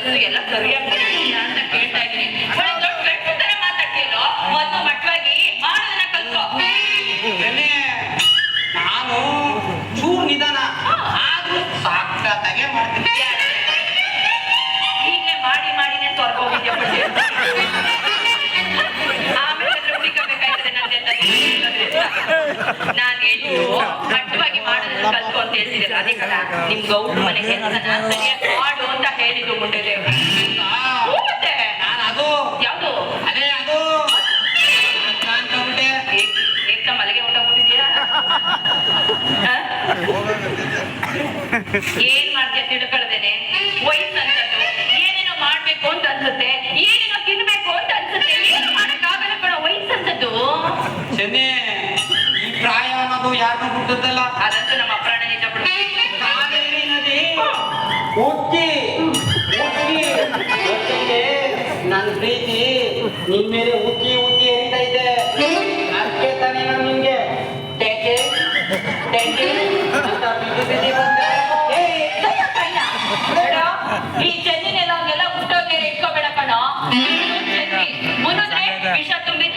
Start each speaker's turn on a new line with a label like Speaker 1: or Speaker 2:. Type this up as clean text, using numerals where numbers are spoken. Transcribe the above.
Speaker 1: Dress ಎಲ್ಲ ಸರಿಯಾಗಿ ಮಾಡಿದ್ಯಾ ಅಂತ ಕೇಳ್ತಾ ಇದೀನಿ. ಒಳ್ಳೆ ದೊಡ್ಡ ಗಂಡು ತರ ಮಾತಾಡ್ತೀಯಲ್ಲೋ, ಮೊದ್ಲು ಮಟ್ಟವಾಗಿ ಮಾಡೋದನ್ನ ಕಲ್ತ್ಕೋ.
Speaker 2: ನಾನು ಚೂರ್ ನಿಧಾನ ಆದ್ರೂ ಸಾಕಾಗೆ ಮಾಡ್ತೀನಿ.
Speaker 1: ಹೀಗೆ ಮಾಡಿ ಮಾಡಿನೇ ತೊರ್ಕೋಗಿದ್ಯಾ ಪಟ್ಟಿ. ಆಮೇಲೆ ಹುಡುಕಬೇಕಾಯ್ತದೆ ನಂದೆಲ್ಲ. ನಾನ್ ಹೇಳಿದ್ದು ಮಟ್ಟವಾಗಿ ಮಾಡೋದನ್ನ ಕಲ್ತ್ಕೊ ಅಂತ ಹೇಳ್ತಿದ್ದೀರ. ಅದೇ ಕಡ ನಿಮ್ ಗೌಡ್ರು ಮನೆ ಕೆಲಸನ ಸರಿಯಾಗಿ ಮಾಡು ಅಂತ ಹೇಳಿದ್ದು ಮುಂಡೆದೇವ್ರು. ಮತ್ತೆ
Speaker 2: ನಾನು ಅದು
Speaker 1: ಯಾವ್ದು
Speaker 2: ಅದೇ ಅದು
Speaker 1: ಏಕ ಮಲೆಗೆ ಹೊಂಟೋಗ್ಬಿಟ್ಟಿದ್ಯಾ? ಏನ್ ಮಾಡ್ತೀಯ ತಿಳ್ಕೊಳ್ದೇನೆ? ವಯಸ್ಸಂತದ್ದು ಏನೇನೋ ಮಾಡ್ಬೇಕು ಅಂತ ಅನ್ಸುತ್ತೆ, ಏನೇನೋ ತಿನ್ಬೇಕು ಅಂತ ಅನ್ಸುತ್ತೆ. ಏನು ಮಾಡಕ್ಕಾಗಲ್ಲ ಕಣ, ವಯಸ್ಸಂತದ್ದು.
Speaker 2: ಚೆನ್ನಿ ಈ ಪ್ರಾಯ ಅನ್ನೋದು ಯಾರನ್ನೂ ಹುಟ್ಟುತ್ತಲ್ಲ.
Speaker 1: ಅದಂತೂ ನಮ್ಮ ಅಪ್ರಾಣ ನಿಜ ಬಿಡು.
Speaker 2: ಕಾವೇರಿ ನದಿ ಉಕ್ಕಿ ಉಕ್ಕಿ ಜೊತೆಗೆ ನನ್ನ ಪ್ರೀತಿ ನಿನ್ ಮೇಲೆ ಉಕ್ಕಿ ಉಕ್ಕಿ ಹರಿತಾ ಇದೆ. ಅದಕ್ಕೆ ತಾನೇ ನಾನು ನಿಮ್ಗೆ ಟೆಕೆ ಟೆಕೆ ಅಂತ ಬಿದ್ದು ಬಿದ್ದು ಬಂದೆ.
Speaker 1: ಈ ಚೆನ್ನಿನೆಲ್ಲ ಹಂಗೆಲ್ಲ ಹುಟ್ಟೋಕೆ ಇಟ್ಕೋಬೇಡ ಕಣ. ಮುನಿದ್ರೆ ವಿಷ ತುಂಬಿದ